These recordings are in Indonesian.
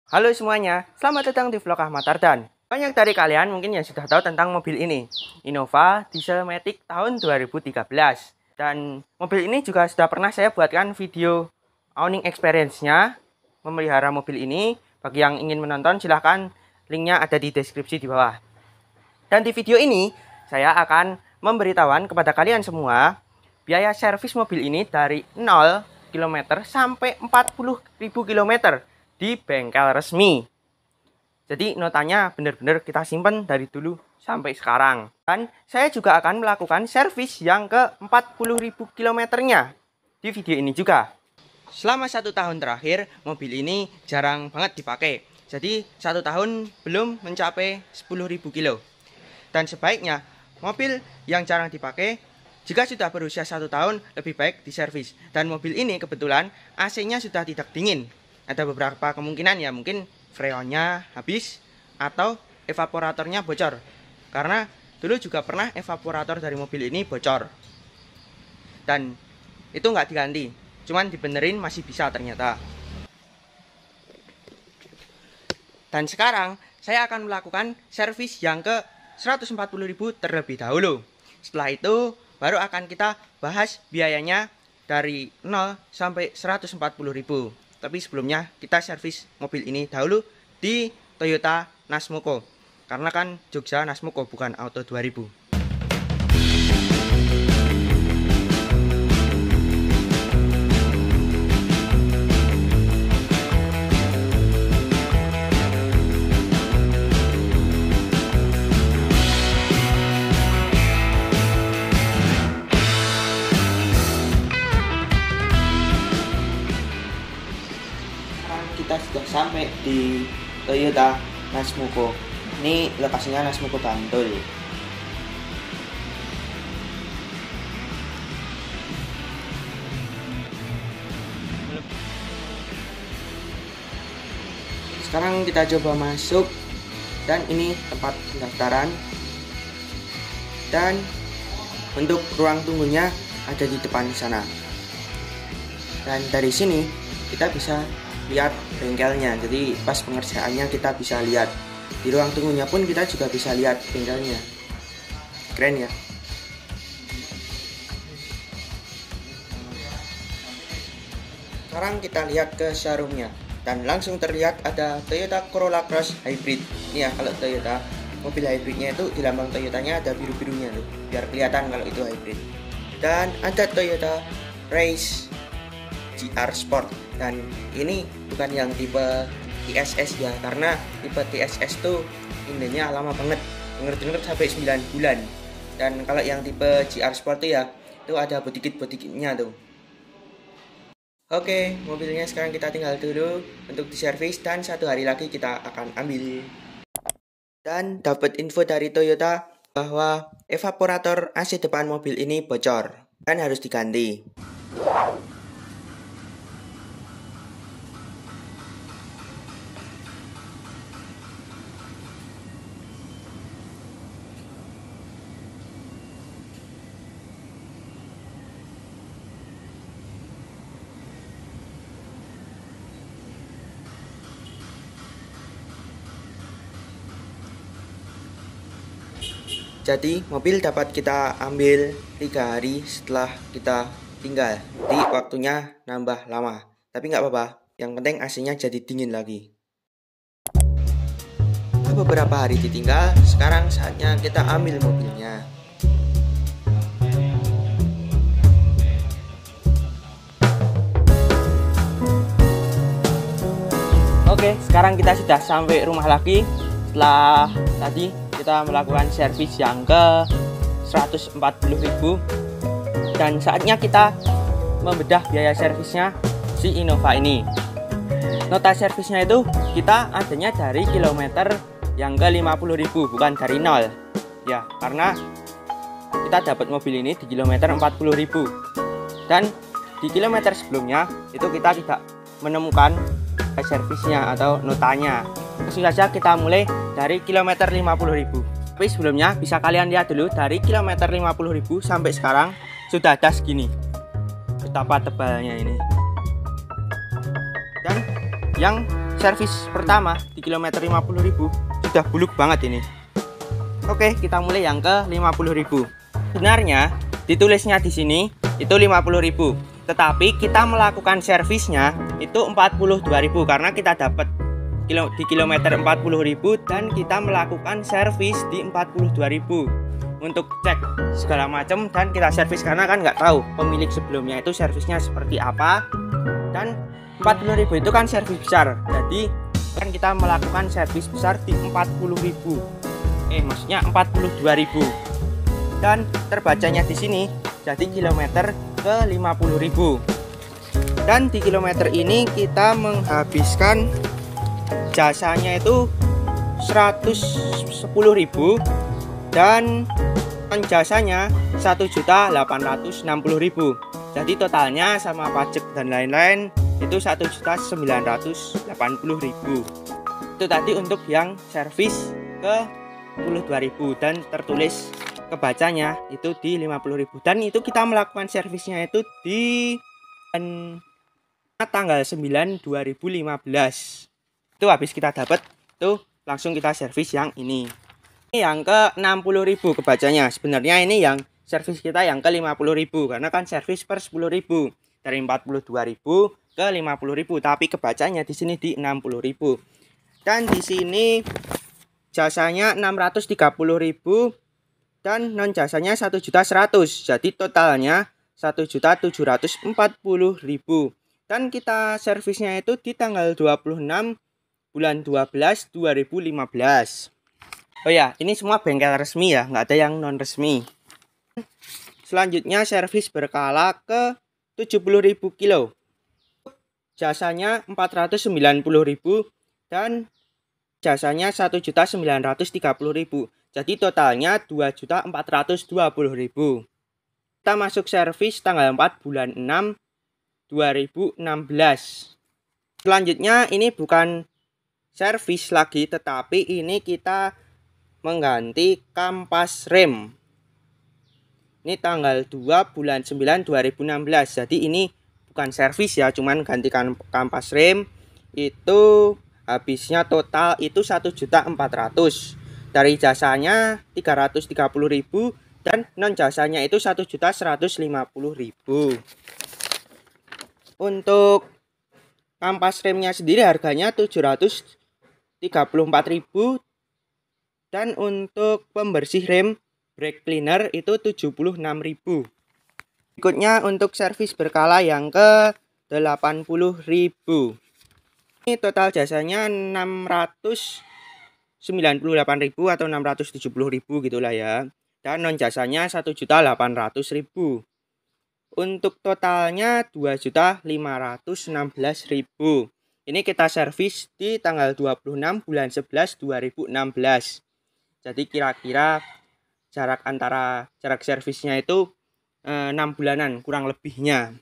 Halo semuanya, selamat datang di vlog Ahmad Ardan. Banyak dari kalian mungkin yang sudah tahu tentang mobil ini, Innova Dieselmatic tahun 2013. Dan mobil ini juga sudah pernah saya buatkan video owning experience-nya memelihara mobil ini. Bagi yang ingin menonton silahkan, linknya ada di deskripsi di bawah. Dan di video ini saya akan memberitahuan kepada kalian semua biaya servis mobil ini dari 0 km sampai 40.000 km di bengkel resmi. Jadi notanya benar-benar kita simpan dari dulu sampai sekarang. Dan saya juga akan melakukan servis yang ke 40.000 km-nya di video ini juga. Selama 1 tahun terakhir mobil ini jarang banget dipakai. Jadi 1 tahun belum mencapai 10.000 kilo. Dan sebaiknya mobil yang jarang dipakai jika sudah berusia 1 tahun lebih baik diservis. Dan mobil ini kebetulan AC-nya sudah tidak dingin. Ada beberapa kemungkinan ya, mungkin freonnya habis atau evaporatornya bocor. Karena dulu juga pernah evaporator dari mobil ini bocor. Dan itu nggak diganti, cuman dibenerin masih bisa ternyata. Dan sekarang saya akan melakukan servis yang ke 140.000 terlebih dahulu. Setelah itu baru akan kita bahas biayanya dari 0 sampai 140.000. Tapi sebelumnya kita servis mobil ini dahulu di Toyota Nasmoko. Karena kan Jogja Nasmoko bukan Auto 2000. Kita sudah sampai di Toyota Nasmoko. Ini lokasinya Nasmoko Bantul. Sekarang kita coba masuk, dan ini tempat pendaftaran. Dan untuk ruang tunggunya ada di depan sana. Dan dari sini kita bisa lihat bengkelnya, jadi pas pengerjaannya kita bisa lihat. Di ruang tunggunya pun kita juga bisa lihat bengkelnya. Keren ya. Sekarang kita lihat ke showroomnya, dan langsung terlihat ada Toyota Corolla Cross Hybrid. Ini ya, kalau Toyota mobil hybridnya itu di lambang Toyotanya ada biru-birunya tuh, biar kelihatan kalau itu hybrid. Dan ada Toyota Race GR Sport, dan ini bukan yang tipe TSS ya, karena tipe TSS tuh indennya lama banget, denger-denger sampai 9 bulan. Dan kalau yang tipe GR Sport tuh ya, itu ada bodykit-bodykitnya tuh. Oke, mobilnya sekarang kita tinggal dulu untuk diservis, dan 1 hari lagi kita akan ambil. Dan dapat info dari Toyota bahwa evaporator AC depan mobil ini bocor dan harus diganti. Jadi mobil dapat kita ambil 3 hari setelah kita tinggal. Jadi waktunya nambah lama. Tapi nggak apa-apa, yang penting AC-nya jadi dingin lagi. Beberapa hari ditinggal, sekarang saatnya kita ambil mobilnya. Oke, sekarang kita sudah sampai rumah lagi. Setelah tadi kita melakukan servis yang ke 140.000, dan saatnya kita membedah biaya servisnya si Innova ini. Nota servisnya itu kita adanya dari kilometer yang ke 50.000, bukan dari 0 ya, karena kita dapat mobil ini di kilometer 40.000, dan di kilometer sebelumnya itu kita tidak menemukan servisnya atau notanya. Langsung saja kita mulai dari kilometer 50.000. Tapi sebelumnya bisa kalian lihat dulu dari kilometer 50.000 sampai sekarang sudah ada segini. Betapa tebalnya ini. Dan yang servis pertama di kilometer 50.000 sudah buluk banget ini. Oke, kita mulai yang ke 50.000. Sebenarnya ditulisnya di sini itu 50.000, tetapi kita melakukan servisnya itu 42.000 karena kita dapat di kilometer 40.000 dan kita melakukan servis di 42.000 untuk cek segala macam, dan kita servis karena kan nggak tahu pemilik sebelumnya itu servisnya seperti apa. Dan 40.000 itu kan servis besar, jadi kan kita melakukan servis besar di 40.000, maksudnya 42.000, dan terbacanya di sini jadi kilometer ke 50.000. Dan di kilometer ini kita menghabiskan jasanya itu 110.000 dan jasanya 1.860.000. Jadi totalnya sama pajak dan lain-lain itu 1.980.000. Itu tadi untuk yang servis ke 42.000 dan tertulis kebacanya itu di 50.000. Dan itu kita melakukan servisnya itu di tanggal 9 2015. Itu habis kita dapat tuh langsung kita servis yang ini. Yang ke 60.000 kebacanya. Sebenarnya ini yang servis kita yang ke 50.000 karena kan servis per 10.000 dari 42.000 ke 50.000, tapi kebacanya di sini di 60.000. Dan di sini jasanya 630.000 dan non jasanya 1.100.000. Jadi totalnya 1.740.000. Dan kita servisnya itu di tanggal 26 bulan 12 2015. Oh ya, ini semua bengkel resmi ya, nggak ada yang non resmi. Selanjutnya servis berkala ke 70.000 kilo. Jasanya 490.000 dan jasanya 1.930.000. Jadi totalnya 2.420.000. Kita masuk servis tanggal 4 bulan 6 2016. Selanjutnya ini bukan servis lagi, tetapi ini kita mengganti kampas rem. Ini tanggal 2 bulan 9 2016. Jadi ini bukan servis ya, cuman gantikan kampas rem. Itu habisnya total itu 1.400.000. Dari jasanya 330.000 dan non jasanya itu 1.150.000. Untuk kampas remnya sendiri harganya 734.000 dan untuk pembersih rem brake cleaner itu 76.000. Berikutnya untuk servis berkala yang ke 80.000. Ini total jasanya 698.000 atau 670.000 gitulah ya. Dan non jasanya 1.800.000. Untuk totalnya 2.516.000. Ini kita servis di tanggal 26 bulan 11 2016. Jadi kira-kira jarak servisnya itu 6 bulanan kurang lebihnya.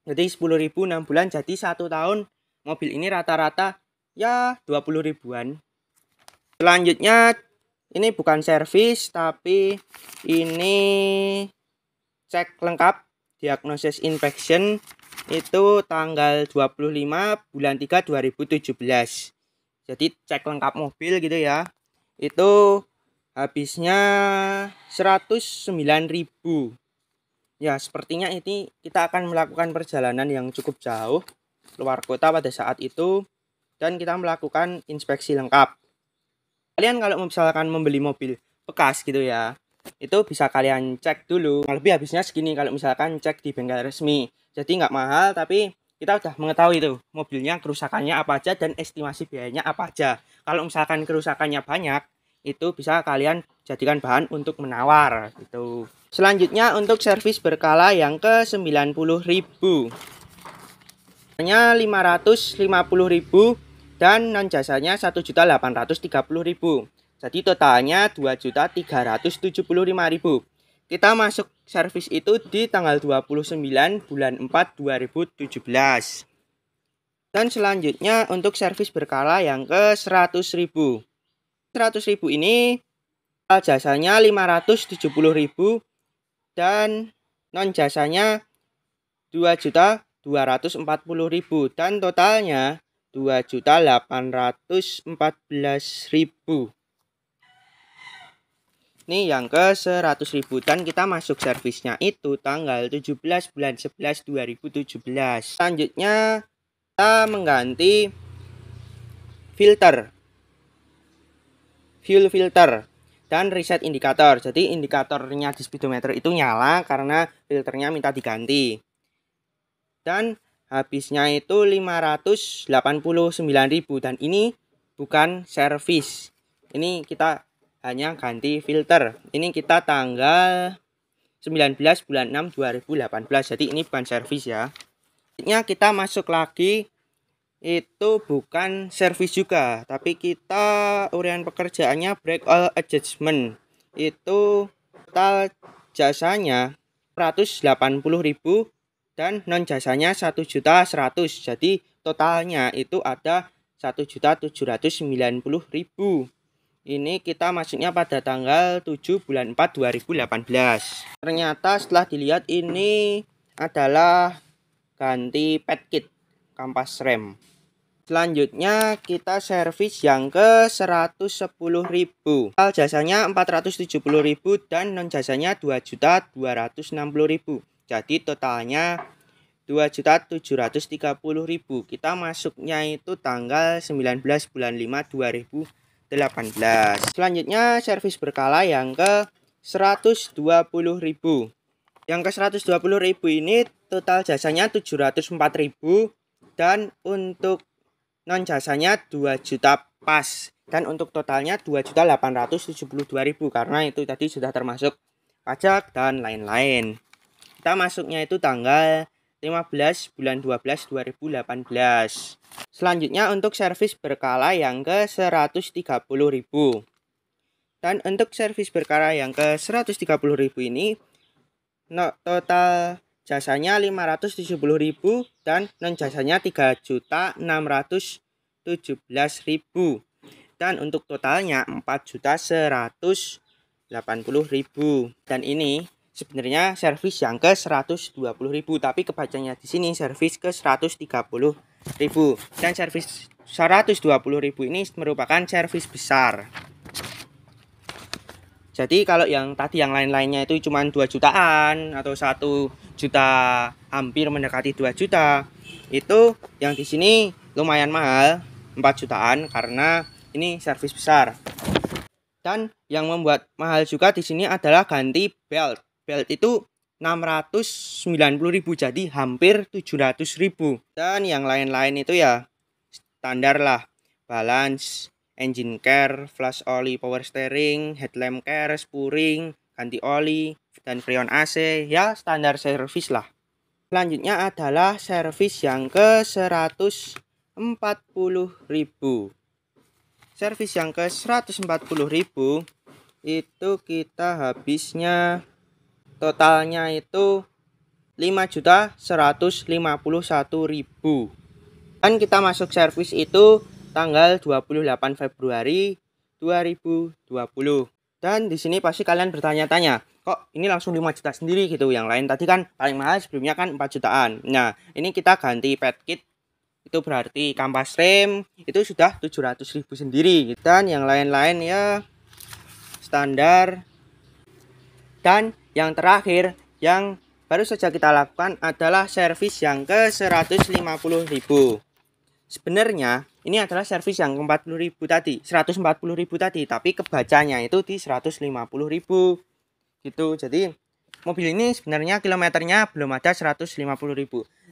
Jadi 10.000 6 bulan, jadi 1 tahun mobil ini rata-rata ya 20 ribuan. Selanjutnya ini bukan servis tapi ini cek lengkap diagnosis inspection itu tanggal 25 bulan 3 2017. Jadi cek lengkap mobil gitu ya. Itu habisnya 109.000. Ya, sepertinya ini kita akan melakukan perjalanan yang cukup jauh luar kota pada saat itu dan kita melakukan inspeksi lengkap. Kalian kalau misalkan membeli mobil bekas gitu ya, itu bisa kalian cek dulu. Lebih habisnya segini kalau misalkan cek di bengkel resmi. Jadi nggak mahal, tapi kita udah mengetahui itu mobilnya kerusakannya apa aja dan estimasi biayanya apa aja. Kalau misalkan kerusakannya banyak, itu bisa kalian jadikan bahan untuk menawar gitu. Selanjutnya untuk servis berkala yang ke 90.000. Hanya 550.000 dan non jasanya 1.830.000. Jadi totalnya 2.375.000. Kita masuk servis itu di tanggal 29 bulan 4 2017. Dan selanjutnya untuk servis berkala yang ke 100.000. 100.000 ini jasanya 570.000 dan non jasanya 2.240.000 dan totalnya 2.814.000. Ini yang ke 100.000 dan kita masuk servisnya itu tanggal 17 bulan 11 2017. Selanjutnya kita mengganti fuel filter dan reset indikator. Jadi indikatornya di speedometer itu nyala karena filternya minta diganti. Dan habisnya itu 589.000 dan ini bukan servis. Ini kita hanya ganti filter. Ini kita tanggal 19 bulan 6 2018. Jadi ini bukan servis ya. Selanjutnya kita masuk lagi, itu bukan servis juga, tapi kita urian pekerjaannya break all adjustment. Itu total jasanya 180.000 dan non jasanya 1.100.000. Jadi totalnya itu ada 1.790.000. Ini kita masuknya pada tanggal 7 bulan 4 2018. Ternyata setelah dilihat ini adalah ganti pad kit kampas rem. Selanjutnya kita servis yang ke 110.000. Total jasanya 470.000 dan non jasanya 2.260.000. Jadi totalnya 2.730.000. Kita masuknya itu tanggal 19 bulan 5 2018. Selanjutnya servis berkala yang ke 120.000. Yang ke 120.000 ini total jasanya 704.000 dan untuk non jasanya 2 juta pas. Dan untuk totalnya 2.872.000 karena itu tadi sudah termasuk pajak dan lain-lain. Kita masuknya itu tanggal 15 bulan 12 2018. Selanjutnya untuk servis berkala yang ke 130.000. Dan untuk servis berkala yang ke 130.000 ini total jasanya 570.000 dan non jasanya 3.617.000. Dan untuk totalnya 4.180.000. Dan ini sebenarnya servis yang ke 120.000, tapi kebacanya di sini servis ke 130.000. Dan servis 120.000 ini merupakan servis besar. Jadi kalau yang tadi yang lain-lainnya itu cuma 2 jutaan atau 1 juta, hampir mendekati 2 juta. Itu yang di sini lumayan mahal, 4 jutaan karena ini servis besar. Dan yang membuat mahal juga di sini adalah ganti belt. Belt itu 690.000, jadi hampir 700.000. Dan yang lain-lain itu ya standar lah. Balance, engine care, flash oli power steering, headlamp care, spuring, ganti oli, dan freon AC. Ya standar servis lah. Selanjutnya adalah servis yang ke 140.000. Servis yang ke 140.000 itu kita habisnya totalnya itu 5.151.000. Dan kita masuk servis itu tanggal 28 Februari 2020. Dan di sini pasti kalian bertanya-tanya, kok ini langsung 5 juta sendiri gitu. Yang lain tadi kan paling mahal sebelumnya kan 4 jutaan. Nah, ini kita ganti pad kit. Itu berarti kampas rem itu sudah 700.000 sendiri. Dan yang lain-lain ya standar. Dan yang terakhir yang baru saja kita lakukan adalah servis yang ke 150.000. Sebenarnya ini adalah servis yang ke 40.000 tadi, 140.000 tadi, tapi kebacanya itu di 150.000 gitu. Jadi mobil ini sebenarnya kilometernya belum ada 150.000.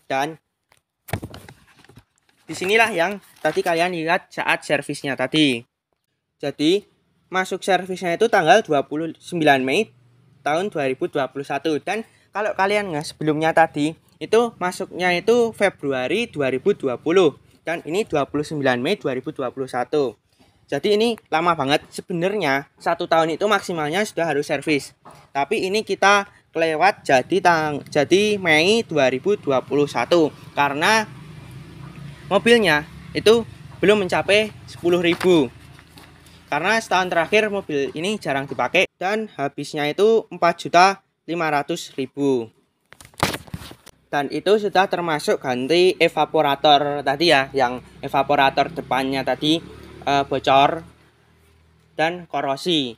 Dan disinilah yang tadi kalian lihat saat servisnya tadi. Jadi masuk servisnya itu tanggal 29 Mei tahun 2021. Dan kalau kalian nggak sebelumnya tadi itu masuknya itu Februari 2020 dan ini 29 Mei 2021. Jadi ini lama banget. Sebenarnya 1 tahun itu maksimalnya sudah harus servis, tapi ini kita kelewat jadi Mei 2021 karena mobilnya itu belum mencapai 10.000. Karena setahun terakhir mobil ini jarang dipakai dan habisnya itu 4.500.000. Dan itu sudah termasuk ganti evaporator tadi ya, yang evaporator depannya tadi bocor dan korosi.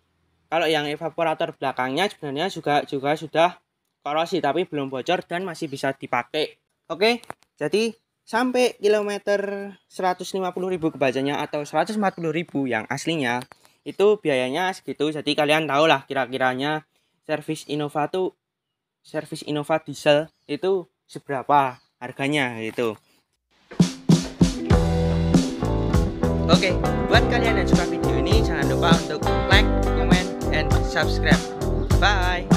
Kalau yang evaporator belakangnya sebenarnya juga sudah korosi tapi belum bocor dan masih bisa dipakai. Oke, jadi sampai kilometer 150.000 kebacanya atau 140.000 yang aslinya itu biayanya segitu. Jadi kalian tahu lah kira-kiranya servis Innova diesel itu seberapa harganya gitu. Oke, buat kalian yang suka video ini jangan lupa untuk like, comment, and subscribe. Bye.